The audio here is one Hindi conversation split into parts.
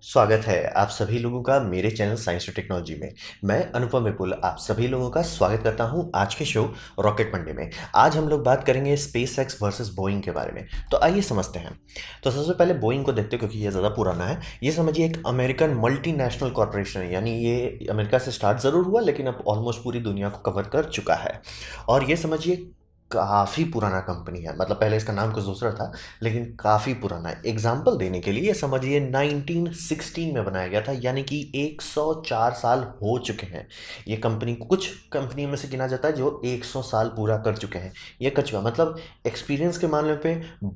स्वागत है आप सभी लोगों का मेरे चैनल साइंस और टेक्नोलॉजी में। मैं अनुपम विपुल आप सभी लोगों का स्वागत करता हूं आज के शो रॉकेट मंडे में। आज हम लोग बात करेंगे स्पेस एक्स वर्सेस बोइंग के बारे में। तो आइए समझते हैं। तो सबसे पहले बोइंग को देखते हैं क्योंकि ये ज़्यादा पुराना है। ये समझिए एक अमेरिकन मल्टीनेशनल कॉरपोरेशन है, यानी ये अमेरिका से स्टार्ट ज़रूर हुआ लेकिन अब ऑलमोस्ट पूरी दुनिया को कवर कर चुका है। और ये समझिए काफ़ी पुराना कंपनी है, मतलब पहले इसका नाम कुछ दूसरा था लेकिन काफ़ी पुराना है। एग्जाम्पल देने के लिए समझिए 1916 में बनाया गया था, यानी कि 104 साल हो चुके हैं। ये कंपनी कुछ कंपनियों में से गिना जाता है जो 100 साल पूरा कर चुके हैं। ये कर चुका मतलब एक्सपीरियंस के मामले पे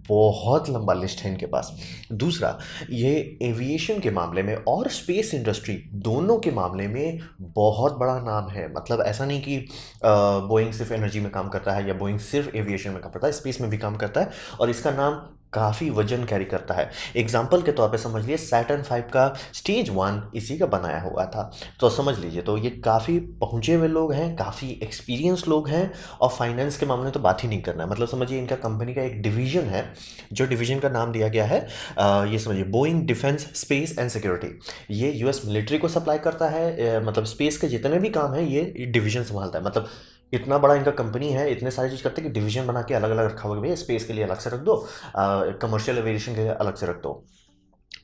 बहुत लंबा लिस्ट है इनके पास। दूसरा, ये एविएशन के मामले में और स्पेस इंडस्ट्री दोनों के मामले में बहुत बड़ा नाम है। मतलब ऐसा नहीं कि बोइंग सिर्फ एनर्जी में काम करता है या बोइंग सिर्फ एविएशन में काम करता है, स्पेस में भी काम करता है और इसका नाम काफ़ी वजन कैरी करता है। एग्जाम्पल के तौर पे समझ लिए सैटर्न 5 का स्टेज 1 इसी का बनाया हुआ था। तो समझ लीजिए, तो ये काफ़ी पहुंचे हुए लोग हैं, काफ़ी एक्सपीरियंस लोग हैं। और फाइनेंस के मामले में तो बात ही नहीं करना है। मतलब समझिए इनका कंपनी का एक डिवीजन है, जो डिवीजन का नाम दिया गया है ये समझिए Boeing defence space and security. ये यूएस मिलिट्री को सप्लाई करता है। मतलब स्पेस के जितने भी काम हैं ये डिवीजन संभालता है। मतलब इतना बड़ा इनका कंपनी है, इतने सारी चीज़ करते हैं कि डिवीजन बना के अलग अलग रखा हुआ है। भैया स्पेस के लिए अलग से रख दो, कमर्शियल एविएशन के लिए अलग से रख दो।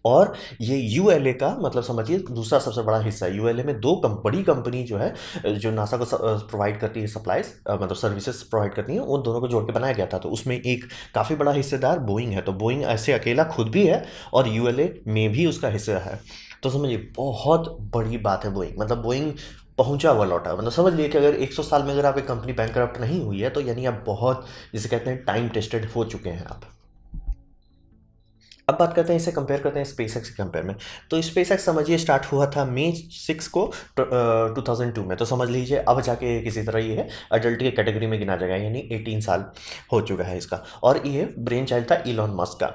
और ये यूएलए का मतलब समझिए दूसरा सबसे बड़ा हिस्सा है। यूएलए में दो बड़ी कंपनी जो है, जो नासा को प्रोवाइड करती है सप्लाईज, मतलब सर्विसेज प्रोवाइड करती हैं, उन दोनों को जोड़ के बनाया गया था। तो उसमें एक काफ़ी बड़ा हिस्सेदार बोइंग है। तो बोइंग ऐसे अकेला खुद भी है और यूएलए में भी उसका हिस्सा है। तो समझिए बहुत बड़ी बात है बोइंग। मतलब बोइंग पहुंचा हुआ लौटा, मतलब समझ लिए कि अगर 100 साल में अगर आपकी कंपनी बैंकरप्ट नहीं हुई है तो यानी आप बहुत, जिसे कहते हैं, टाइम टेस्टेड हो चुके हैं आप। अब बात करते हैं, इसे कंपेयर करते हैं स्पेस एक्स के कंपेयर में। तो स्पेस एक्स समझिए स्टार्ट हुआ था मई 6 को 2002 में। तो समझ लीजिए अब जाके किसी तरह ये है अडल्ट की कैटेगरी में गिना जाएगा, यानी 18 साल हो चुका है इसका। और ये ब्रेन चाइल्ड था इलॉन मस्क का।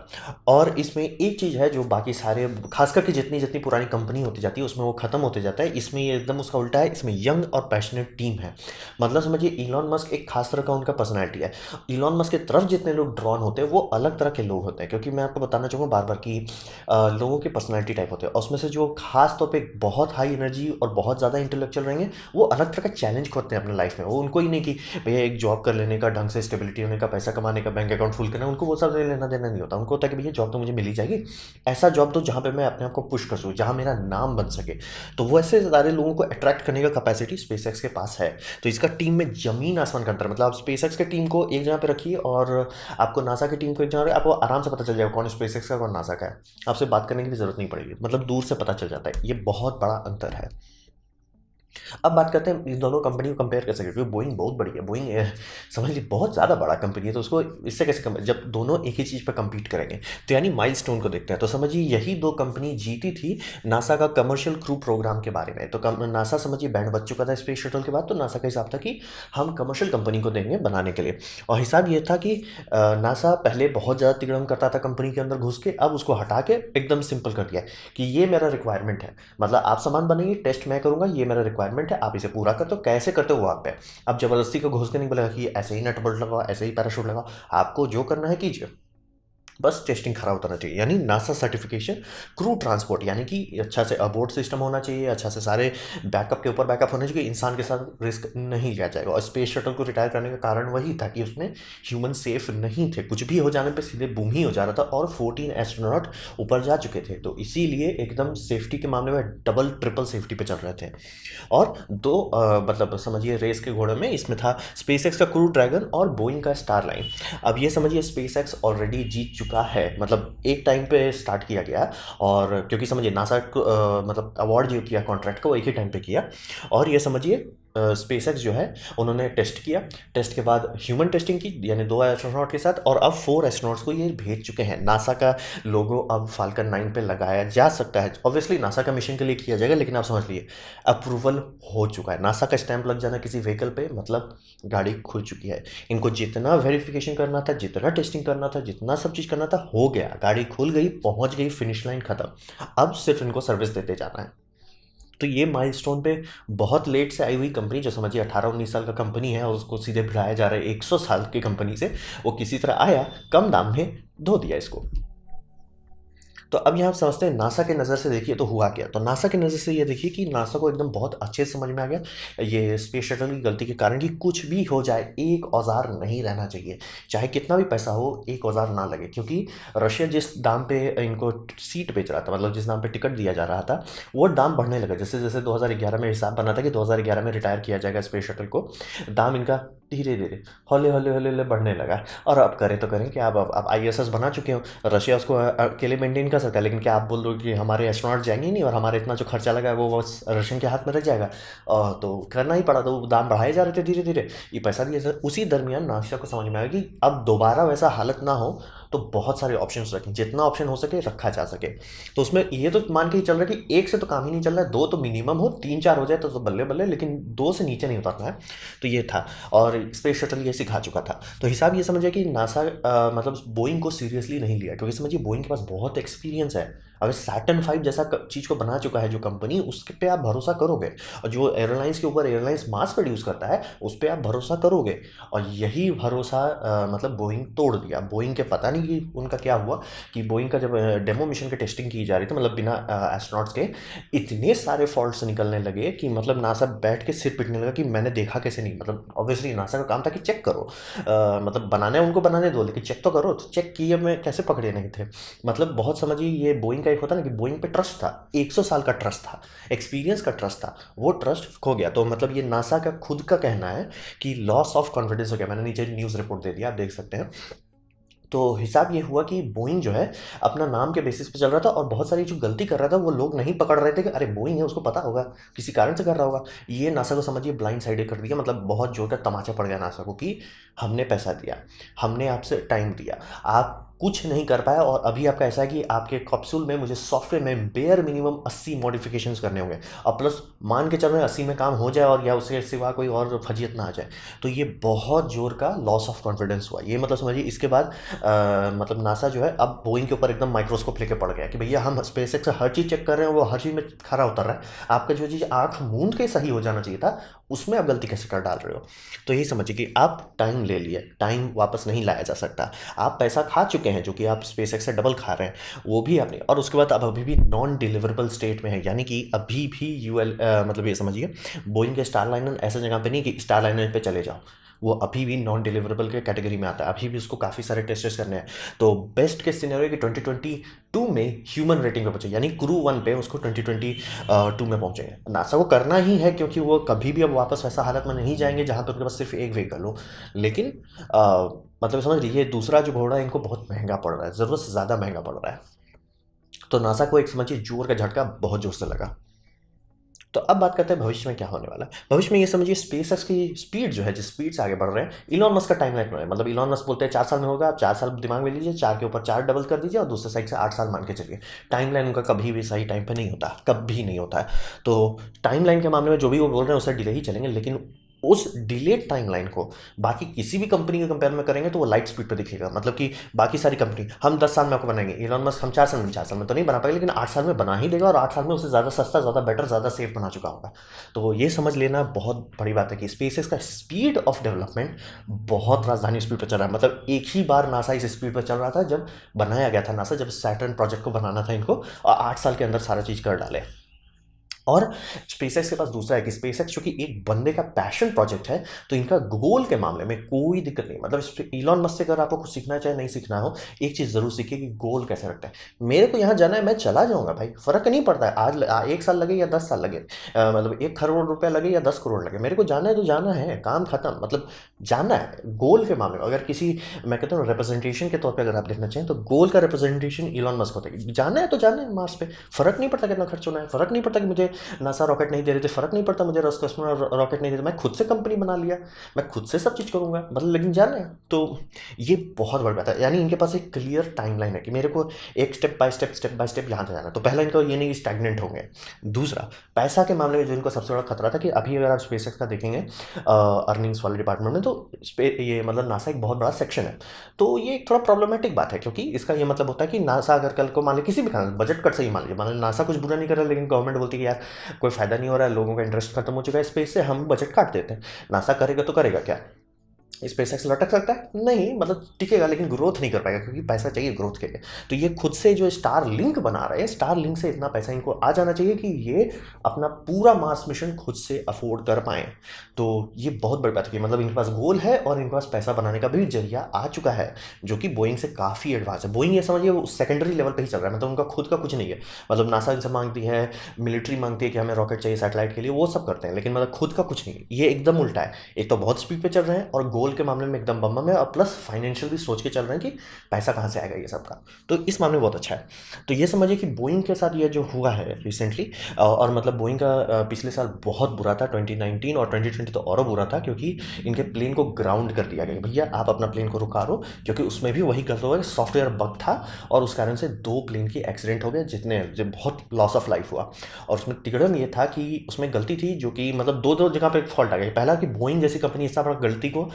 और इसमें एक चीज़ है जो बाकी सारे, खास करके जितनी जितनी पुरानी कंपनी होती जाती है उसमें वो खत्म होते जाता है, इसमें ये एकदम उसका उल्टा है। इसमें यंग और पैशनेट टीम है। मतलब समझिए इलॉन मस्क एक खास तरह का उनका पर्सनैलिटी है। इलॉन मस्क की तरफ जितने लोग ड्रॉन होते हैं वो अलग तरह के लोग होते हैं, क्योंकि मैं आपको बताना चाहूँगा बार बार कि लोगों के पर्सनैलिटी टाइप होते हैं। और उसमें से जो खास तौर पे बहुत हाई एनर्जी और बहुत ज़्यादा इंटेलेक्चुअल रहेंगे वो अलग तरह का चैलेंज खोजते हैं अपने लाइफ में। वो उनको ही नहीं कि भैया एक जॉब कर लेने का, ढंग से स्टेबिलिटी होने का, पैसा कमाने का, बैंक अकाउंट फुल करना, उनको वो सब लेना देना नहीं होता। उनको होता है कि भैया जॉब तो मुझे मिल ही जाएगी, ऐसा जॉब दो जहाँ पे मैं अपने आप को पुश कर सकूँ, जहाँ मेरा नाम बन सके। तो वो ऐसे सारे लोगों को अट्रैक्ट करने का कैपेसिटी स्पेसएक्स के पास है। तो इसका टीम में जमीन आसमान का अंतर। मतलब आप स्पेसएक्स के टीम को एक जगह पे रखिए और आपको नासा की टीम को एक जगह पे, आपको आराम से पता चल जाएगा कौन स्पेसएक्स का कौन नासा का है। आपसे बात करने की भी जरूरत नहीं पड़ेगी, मतलब दूर से पता चल जाता है। ये बहुत बड़ा अंतर है। अब बात करते हैं इन दोनों कंपनी को कंपेयर कर सकते हैं, क्योंकि बोइंग बहुत बड़ी है। बोइंग समझ लीजिए बहुत ज़्यादा बड़ा कंपनी है। तो उसको इससे कैसे जब दोनों एक ही चीज़ पर compete करेंगे तो यानी माइलस्टोन को देखते हैं। तो समझिए यही दो कंपनी जीती थी नासा का कमर्शियल क्रू प्रोग्राम के बारे में। तो नासा समझिए बैंड बज चुका था स्पेस शटल के बाद। तो नासा का हिसाब था कि हम कमर्शियल कंपनी को देंगे बनाने के लिए। और हिसाब ये था कि नासा पहले बहुत ज़्यादा तिगड़म करता था कंपनी के अंदर घुस के, अब उसको हटा के एकदम सिंपल कर दिया है कि ये मेरा रिक्वायरमेंट है। मतलब आप सामान बनाइए, टेस्ट मैं करूंगा, ये मेरा रिक्वायरमेंट है, आप इसे पूरा करते हो, कैसे करते हो वो आप पे। अब जबरदस्ती को घुस के नहीं बोलेगा कि ऐसे ही नट बोल्ट लगाओ, ऐसे ही पैराशूट लगाओ। आपको जो करना है कीजिए, बस टेस्टिंग खरा उतरना चाहिए। यानी नासा सर्टिफिकेशन क्रू ट्रांसपोर्ट, यानी कि अच्छा से अबोर्ड सिस्टम होना चाहिए, अच्छा से सारे बैकअप के ऊपर बैकअप होना चाहिए, इंसान के साथ रिस्क नहीं लिया जाएगा। और स्पेस शटल को रिटायर करने का कारण वही था कि उसमें ह्यूमन सेफ नहीं थे, कुछ भी हो जाने पे सीधे बूम ही हो जा रहा था। और 14 एस्ट्रोनॉट ऊपर जा चुके थे, तो इसीलिए एकदम सेफ्टी के मामले में डबल ट्रिपल सेफ्टी पे चल रहे थे। और दो मतलब समझिए रेस के घोड़े में इसमें था स्पेसएक्स का क्रू ड्रैगन और बोइंग का स्टार लाइन। अब ये समझिए स्पेसएक्स ऑलरेडी जीत चुका है, मतलब एक टाइम पे स्टार्ट किया गया। और क्योंकि समझिए नासा मतलब अवार्ड जो किया कॉन्ट्रैक्ट को वो एक ही टाइम पे किया। और ये समझिए स्पेसएक्स जो है उन्होंने टेस्ट किया। टेस्ट के बाद ह्यूमन टेस्टिंग की, यानी 2 एस्ट्रोनॉट के साथ। और अब 4 एस्ट्रोनॉट्स को ये भेज चुके हैं। नासा का लोगो अब फाल्कन 9 पे लगाया जा सकता है। ऑब्वियसली नासा का मिशन के लिए किया जाएगा, लेकिन आप समझ लिए अप्रूवल हो चुका है। नासा का स्टैंप लग जाना किसी व्हीकल पे मतलब गाड़ी खुल चुकी है। इनको जितना वेरिफिकेशन करना था, जितना टेस्टिंग करना था, जितना सब चीज़ करना था हो गया। गाड़ी खुल गई, पहुंच गई, फिनिश लाइन खत्म। अब सिर्फ इनको सर्विस देते जाना है। तो ये माइलस्टोन पे बहुत लेट से आई हुई कंपनी, जो समझिए 18-19 साल का कंपनी है और उसको सीधे भिड़ाया जा रहा है 100 साल की कंपनी से, वो किसी तरह आया, कम दाम में धो दिया इसको। तो अब यहाँ आप समझते हैं नासा के नज़र से देखिए तो हुआ क्या। तो नासा के नज़र से ये देखिए कि नासा को एकदम बहुत अच्छे से समझ में आ गया ये स्पेस शटल की गलती के कारण कि कुछ भी हो जाए एक औजार नहीं रहना चाहिए, चाहे कितना भी पैसा हो एक औजार ना लगे। क्योंकि रशिया जिस दाम पे इनको सीट बेच रहा था, मतलब जिस दाम पे टिकट दिया जा रहा था, वो दाम बढ़ने लगा। जैसे जैसे 2011 में हिसाब बना था कि 2011 में रिटायर किया जाएगा स्पेस शटल को, दाम इनका धीरे धीरे हौले हौले हौले हौले बढ़ने लगा। और अब करें तो करें कि आप आईएसएस बना चुके हो, रशिया उसको अकेले मेंटेन कर सकता है, लेकिन क्या आप बोल दो कि हमारे एस्ट्रोनॉट जाएंगे ही नहीं और हमारे इतना जो खर्चा लगा है वो बस रशियन के हाथ में रह जाएगा। तो करना ही पड़ा, तो दाम बढ़ाए जा रहे थे धीरे धीरे, ये पैसा दिया सर। उसी दरमियान नासा को समझ में आया कि अब दोबारा वैसा हालत ना हो तो बहुत सारे ऑप्शंस रखें, जितना ऑप्शन हो सके रखा जा सके। तो उसमें ये तो मान के ही चल रहा है कि एक से तो काम ही नहीं चल रहा है, दो तो मिनिमम हो, तीन चार हो जाए तो बल्ले बल्ले, लेकिन दो से नीचे नहीं उतरना है। तो ये था, और स्पेस शटल ये सिखा चुका था। तो हिसाब ये समझिए कि नासा मतलब बोइंग को सीरियसली नहीं लिया, क्योंकि समझिए बोइंग के पास बहुत एक्सपीरियंस है। अगर सैटर्न 5 जैसा चीज़ को बना चुका है जो कंपनी, उसके पे आप भरोसा करोगे। और जो एयरलाइंस के ऊपर एयरलाइंस मास प्रोड्यूस करता है उस पर आप भरोसा करोगे। और यही भरोसा मतलब बोइंग तोड़ दिया। बोइंग के पता नहीं कि उनका क्या हुआ कि बोइंग का जब डेमो मिशन की टेस्टिंग की जा रही थी, मतलब बिना एस्ट्रोनॉट्स के, इतने सारे फॉल्ट्स निकलने लगे कि मतलब नासा बैठ के सिर पिटने लगा कि मैंने देखा कैसे नहीं। मतलब ऑब्वियसली नासा का काम था कि चेक करो, मतलब बनाने उनको बनाने दो, लेकिन चेक तो करो। तो चेक किए में कैसे पकड़े नहीं थे। मतलब बहुत समझिए ये बोइंग का एक होता ना कि बोइंग पे ट्रस्ट था, 100 साल का ट्रस्ट था, एक्सपीरियंस का ट्रस्ट था, वो ट्रस्ट खो गया। तो मतलब ये नासा का खुद का कहना है कि लॉस ऑफ कॉन्फिडेंस हो गया। मैंने नीचे न्यूज़ रिपोर्ट दे दिया, आप देख सकते हैं। तो हिसाब ये हुआ कि बोइंग जो है अपना नाम के बेसिस पे चल रहा था, और बहुत सारी जो गलती कर रहा था वो लोग नहीं पकड़ रहे थे कि अरे बोइंग है, उसको पता होगा, किसी कारण से कर रहा होगा। ये नासा को समझिए ब्लाइंड साइडेड कर दिया। मतलब बहुत जोर का तमाचा पड़ गया नासा को कि हमने पैसा दिया, हमने आपसे टाइम दिया, आप कुछ नहीं कर पाया, और अभी आपका ऐसा है कि आपके कैप्सूल में मुझे सॉफ्टवेयर में बेयर मिनिमम 80 मॉडिफिकेशंस करने होंगे, और प्लस मान के चल रहे हैं 80 में काम हो जाए और या उसके सिवा कोई और फजीयत ना आ जाए। तो ये बहुत जोर का लॉस ऑफ कॉन्फिडेंस हुआ। ये मतलब समझिए इसके बाद मतलब नासा जो है अब बोइंग के ऊपर एकदम माइक्रोस्कोप लेके पड़ गया कि भैया हम स्पेस एक्स से हर चीज़ चेक कर रहे हैं, वो हर चीज़ में खरा उतर रहा है, आपका जो चीज़ आँख मूंद के सही हो जाना चाहिए था उसमें आप गलती कैसे कर डाल रहे हो। तो यही समझिए कि आप टाइम ले लिए, टाइम वापस नहीं लाया जा सकता। आप पैसा खा चुके हैं, जो कि आप स्पेस एक्स से डबल खा रहे हैं, वो भी आपने, और उसके बाद आप अभी भी नॉन डिलीवरेबल स्टेट में है। यानी कि अभी भी मतलब ये समझिए बोइंग के स्टार लाइनर ऐसे जगह पे नहीं कि स्टार लाइनर पे चले जाओ, वो अभी भी नॉन डिलीवरेबल के कैटेगरी में आता है, अभी भी उसको काफ़ी सारे टेस्टेस करने हैं। तो बेस्ट केस सिनेरियो कि 2022 में ह्यूमन रेटिंग पे पहुंचे, यानी क्रू 1 पे उसको 2022 में पहुंचेंगे। नासा को करना ही है, क्योंकि वो कभी भी अब वापस वैसा हालत में नहीं जाएंगे जहां पर उनके पास सिर्फ एक व्हीकल हो। लेकिन मतलब समझ लीजिए दूसरा जो घोड़ा है इनको बहुत महंगा पड़ रहा है, ज़रूरत से ज़्यादा महंगा पड़ रहा है। तो नासा को एक समझिए जोर का झटका बहुत जोर से लगा। तो अब बात करते हैं भविष्य में क्या होने वाला है। भविष्य में ये समझिए स्पेस एक्स की स्पीड जो है, जिस स्पीड से आगे बढ़ रहे हैं, इलॉन मस्क का टाइमलाइन में है। मतलब इलॉन मस्क बोलते हैं 4 साल में होगा, आप 4 साल दिमाग में लीजिए, 4 के ऊपर 4 डबल कर दीजिए और दूसरे साइड से 8 साल मान के चलिए। टाइमलाइन उनका कभी भी सही टाइम पे नहीं होता, कभी नहीं होता है। तो टाइमलाइन के मामले में जो भी वो बोल रहे हैं उससे डिले ही चलेंगे, लेकिन उस डिलेड टाइमलाइन को बाकी किसी भी कंपनी के कंपेयर में करेंगे तो वो लाइट स्पीड पे दिखेगा। मतलब कि बाकी सारी कंपनी हम 10 साल में आपको बनाएंगे, इलॉन मस्क हम 4 साल में तो नहीं बना पाएंगे, लेकिन 8 साल में बना ही देगा, और 8 साल में उससे ज़्यादा सस्ता, ज़्यादा बेटर, ज़्यादा सेफ बना चुका होगा। तो ये समझ लेना बहुत बड़ी बात है कि स्पेसएक्स का स्पीड ऑफ डेवलपमेंट बहुत राजधानी स्पीड पर चल रहा है। मतलब एक ही बार नासा इस स्पीड पर चल रहा था जब बनाया गया था नासा, जब सैटर्न प्रोजेक्ट को बनाना था इनको, और 8 साल के अंदर सारा चीज़ कर डाले। और स्पेसएक्स के पास दूसरा है कि स्पेसएक्स चूंकि एक बंदे का पैशन प्रोजेक्ट है, तो इनका गोल के मामले में कोई दिक्कत नहीं। मतलब इलॉन मस्क से अगर आपको कुछ सीखना चाहे नहीं सीखना हो, एक चीज़ जरूर सीखिए कि गोल कैसे रखता है। मेरे को यहाँ जाना है, मैं चला जाऊंगा भाई, फर्क नहीं पड़ता है आज 1 साल लगे या 10 साल लगे, मतलब 1 करोड़ रुपया लगे या 10 करोड़ लगे, मेरे को जाना है तो जाना है, काम खत्म। मतलब जाना है गोल के मामले में। अगर किसी, मैं कहता हूँ रिप्रेजेंटेशन के तौर पर अगर आप देखना चाहें तो गोल का रिप्रेजेंटेशन इलॉन मस्क होता है। जाना है तो जाना है मार्स पे, फर्क नहीं पड़ता कितना खर्च होना है, फर्क नहीं पड़ता कि मुझे नासा रॉकेट नहीं दे रहे थे, फर्क नहीं पड़ता मुझे रोस्कॉस्मोस रॉकेट नहीं दे रहे, मैं खुद से कंपनी बना लिया, मैं खुद से सब चीज़ करूंगा, मतलब लेकिन जाना है। तो ये बहुत बड़ी बात है। यानी इनके पास एक क्लियर टाइमलाइन है कि मेरे को एक स्टेप बाय स्टेप यहाँ से जाना है। तो पहला इनको ये नहीं स्टैग्नेंट होंगे। दूसरा, पैसा के मामले में जो इनको सबसे बड़ा खतरा था कि अभी अगर आप स्पेसएक्स का देखेंगे अर्निंग्स वाले डिपार्टमेंट में, तो ये मतलब नासा एक बहुत बड़ा सेक्शन है। तो ये एक थोड़ा प्रॉब्लमेटिक बात है, क्योंकि इसका ये मतलब होता है कि नासा अगर कल को मान लीजिए किसी भी कारण बजट कट से ही मान लीजिए, मान लीजिए नासा कुछ बुरा नहीं कर रहा, लेकिन गवर्नमेंट बोलती है कि यार कोई फायदा नहीं हो रहा है, लोगों का इंटरेस्ट खत्म हो चुका है स्पेस से, हम बजट काट देते हैं। नासा करेगा तो करेगा क्या, स्पेसएक्स लटक सकता है? नहीं, मतलब टिकेगा लेकिन ग्रोथ नहीं कर पाएगा क्योंकि पैसा चाहिए ग्रोथ के लिए। तो ये खुद से जो स्टार लिंक बना रहे हैं, स्टार लिंक से इतना पैसा इनको आ जाना चाहिए कि ये अपना पूरा मास मिशन खुद से अफोर्ड कर पाएँ। तो ये बहुत बड़ी बात है कि मतलब इनके पास गोल है और इनके पास पैसा बनाने का भी ज़रिया आ चुका है, जो कि बोइंग से काफ़ी एडवांस है। बोइंग ये समझिए वो सेकेंडरी लेवल पे ही चल रहा है, मतलब उनका खुद का कुछ नहीं है। मतलब नासा इनसे माँगती है, मिलिट्री माँगती है कि हमें रॉकेट चाहिए सैटेलाइट के लिए, वो सब करते हैं, लेकिन मतलब खुद का कुछ नहीं है। ये एकदम उल्टा है। एक तो बहुत स्पीड पे चल रहे हैं और गोल के मामले में एकदम बम बम है, और प्लस फाइनेंशियल भी सोच के चल रहे हैं कि पैसा कहाँ से आएगा ये सब का। तो इस मामले में बहुत अच्छा है। तो ये समझिए कि बोइंग के साथ ये जो हुआ है रिसेंटली, और मतलब बोइंग का पिछले साल बहुत बुरा था, 2019 और 2020 तो और बुरा था, क्योंकि इनके प्लेन को ग्राउंड कर दिया गया, भैया आप अपना प्लेन को रुका दो, क्योंकि उसमें भी वही गलत हुआ कि सॉफ्टवेयर बग था और उस कारण से 2 प्लेन की एक्सीडेंट हो गया, जितने जो बहुत लॉस ऑफ लाइफ हुआ। और उसमें तिगड़म ये था कि उसमें गलती थी जो कि मतलब दो जगह पे फॉल्ट आ गया। पहला कि बोइंग जैसी कंपनी इतना बड़ा गलती को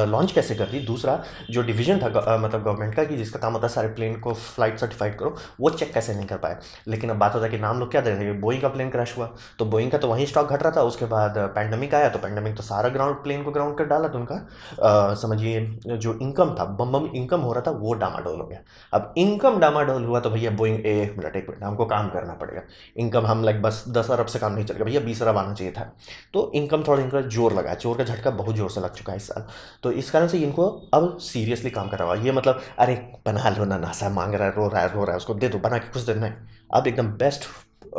लॉन्च कैसे कर दी। दूसरा, जो डिवीजन था मतलब गवर्नमेंट का कि जिसका काम होता है सारे प्लेन को फ्लाइट सर्टिफाइड करो, वो चेक कैसे नहीं कर पाए। लेकिन अब बात होता है कि नाम लोग क्या दे रहे हैं, बोइंग का प्लेन क्रैश हुआ, तो बोइंग का तो वहीं स्टॉक घट रहा था। उसके बाद पैंडमिक आया, तो पैंडमिक तो सारा ग्राउंड प्लेन को ग्राउंड कर डाला, तो उनका समझिए जो इनकम था, बम बम इनकम हो रहा था, वो डामाडोल हो गया। अब इनकम डामाडोल हुआ तो भैया बोइंग एक मिनट हमको काम करना पड़ेगा। इनकम हम लाइक बस 10 अरब से काम नहीं चलेगा भैया, 20 अरब आना चाहिए था। तो इनकम थोड़ा इनका जोर लगा, चोर का झटका बहुत जोर से लग चुका है इस साल। तो इस कारण से इनको अब सीरियसली काम करना होगा। ये मतलब अरे बना लो ना, नासा मांग रहा है, रो रहा है, उसको दे दो बना के कुछ दिन में। अब एकदम बेस्ट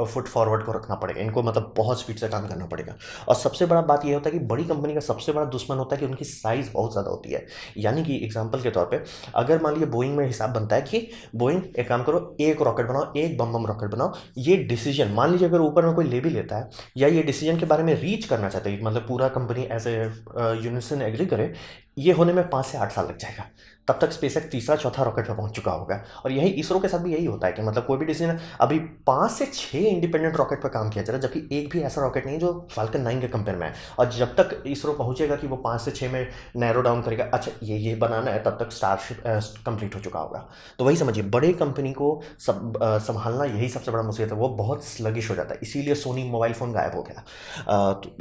फुट फॉरवर्ड को रखना पड़ेगा इनको, मतलब बहुत स्पीड से काम करना पड़ेगा। और सबसे बड़ा बात ये होता है कि बड़ी कंपनी का सबसे बड़ा दुश्मन होता है कि उनकी साइज़ बहुत ज़्यादा होती है। यानी कि एग्जांपल के तौर पे, अगर मान लीजिए बोइंग में हिसाब बनता है कि बोइंग एक काम करो, एक रॉकेट बनाओ, एक बम बम रॉकेट बनाओ, ये डिसीजन मान लीजिए अगर ऊपर में कोई ले भी लेता है या ये डिसीजन के बारे में रीच करना चाहते हैं, मतलब पूरा company as a unison agree करे, ये होने में 5 से 8 साल लग जाएगा। तब तक स्पेसएक्स तीसरा चौथा रॉकेट पे पहुंच चुका होगा। और यही इसरो के साथ भी यही होता है कि मतलब कोई भी डिसीजन, अभी 5 से 6 इंडिपेंडेंट रॉकेट पर काम किया जा रहा है, जबकि एक भी ऐसा रॉकेट नहीं जो फाल्कन 9 के कंपेयर में है। और जब तक इसरो पहुंचेगा कि वो 5 से 6 में नैरो डाउन करेगा, अच्छा ये बनाना है, तब तक स्टारशिप कंप्लीट हो चुका होगा। तो वही समझिए, बड़े कंपनी को संभालना यही सबसे बड़ा मुसीबत है, वो बहुत स्लगिश हो जाता है, इसीलिए सोनी मोबाइल फ़ोन गायब हो गया। तो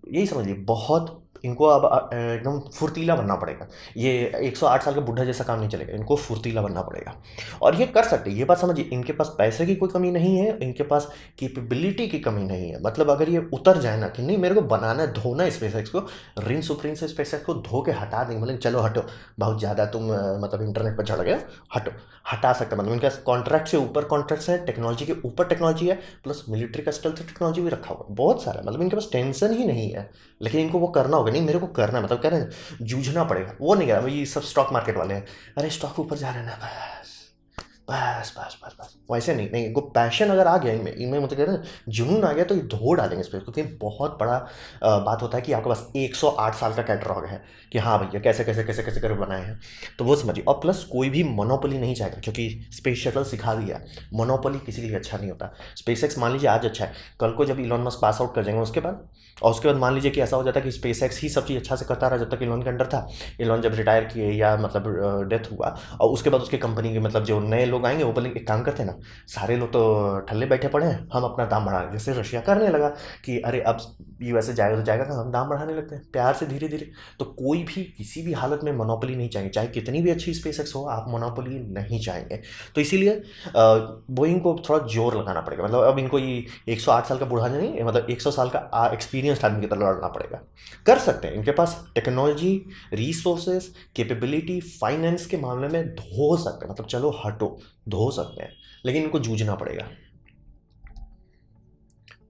यही समझिए, बहुत इनको अब एकदम फुर्तीला बनना पड़ेगा। ये 108 साल का बुढ़ा जैसा काम नहीं चलेगा, इनको फुर्तीला बनना पड़ेगा। और ये कर सकते हैं, ये बात समझिए, इनके पास पैसे की कोई कमी नहीं है, इनके पास कैपेबिलिटी की कमी नहीं है। मतलब अगर ये उतर जाए ना कि नहीं मेरे को बनाना है, धोना है स्पेसएक्स को, रिन सुप्रीम से स्पेसएक्स को धो के हटा देंगे, मतलब चलो हटो, बहुत ज़्यादा तुम मतलब इंटरनेट पर चढ़ गए, हटो, हटा सकते हैं। मतलब इनका कॉन्ट्रैक्ट से ऊपर कॉन्ट्रैक्ट्स है, टेक्नोलॉजी के ऊपर टेक्नोलॉजी है, प्लस मिलिट्री का स्टेल्थ टेक्नोलॉजी भी रखा हुआ है, बहुत सारा, मतलब इनके पास टेंशन ही नहीं है। लेकिन इनको वो करना होगा, नहीं मेरे को करना है, मतलब कह रहे हैं जूझना पड़ेगा, वो नहीं कह रहा। ये सब स्टॉक मार्केट वाले हैं, अरे स्टॉक ऊपर जा रहे हैं ना, बस बस बस बस बस, वैसे नहीं, नहीं इनको पैशन अगर आ गया इनमें इनमें मतलब कह रहे हैं जुनून आ गया, तो ये धो डालेंगे इस पर, क्योंकि बहुत बड़ा बात होता है कि आपके पास 108 साल का कैटलॉग है कि हाँ भैया कैसे कैसे कैसे कैसे कर बनाए हैं। तो वो समझिए, और प्लस कोई भी मोनोपोली नहीं चाहेगा, क्योंकि स्पेस शटल सिखा दिया, मोनोपोली किसी के लिए अच्छा नहीं होता। स्पेसएक्स मान लीजिए आज अच्छा है, कल को जब इलॉन मस्क पास आउट कर जाएंगे उसके बाद, और उसके बाद मान लीजिए कि ऐसा हो जाता है कि स्पेसएक्स ही सब चीज़ अच्छा से करता रहा जब तक इलॉन के अंडर था। इलॉन जब रिटायर किए या मतलब डेथ हुआ, और उसके बाद उसके कंपनी के मतलब जो नए लोग आएंगे वो बोलेंगे एक काम करते हैं ना, सारे लोग तो ठल्ले बैठे पड़े हैं, हम अपना दाम बढ़ा, जैसे रशिया करने लगा कि अरे अब यूएसए जाएगा तो जाएगा, तो हम दाम बढ़ाने लगते हैं प्यार से धीरे धीरे। तो कोई भी किसी भी हालत में मोनोपोली नहीं चाहेंगे, चाहे कितनी भी अच्छी स्पेसएक्स हो, आप मोनोपोली नहीं चाहेंगे। तो इसीलिए बोइंग को थोड़ा जोर लगाना पड़ेगा, मतलब अब इनको ये 108 साल का बूढ़ा नहीं, मतलब 100 साल का एक्सपीरियंस आदमी की तरह लड़ना पड़ेगा। कर सकते हैं, इनके पास टेक्नोलॉजी, रिसोर्सेज, कैपेबिलिटी, फाइनेंस के मामले में धो सकते हैं, मतलब चलो हटो, धो सकते हैं, लेकिन इनको जूझना पड़ेगा।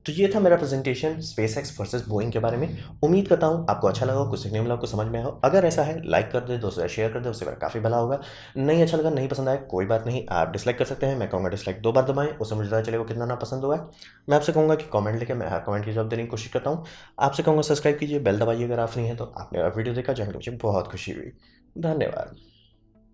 तो ये था मेरा प्रेजेंटेशन स्पेसएक्स वर्सेस बोइंग के बारे में। उम्मीद करता हूँ आपको अच्छा लगा हो, कुछ सीखने मिला हो, कुछ समझ में आया हो। अगर ऐसा है लाइक कर दे, दोस्तों से शेयर कर दे, उससे मेरा काफ़ी भला होगा। नहीं अच्छा लगा, नहीं पसंद आया, कोई बात नहीं, आप डिसलाइक कर सकते हैं। मैं कहूँगा डिसलाइक 2 बार दबाएं, उससे मुझे पता चलेगा कितना ना पसंद हुआ है। मैं आपसे कहूँगा कि कमेंट लेके मैं हर कमेंट की जवाब देने की कोशिश करता हूँ। आपसे कहूँगा सब्सक्राइब कीजिए, बेल दबाइए अगर आप नहीं है तो। आपने वीडियो देखा, जानकर मुझे बहुत खुशी हुई। धन्यवाद।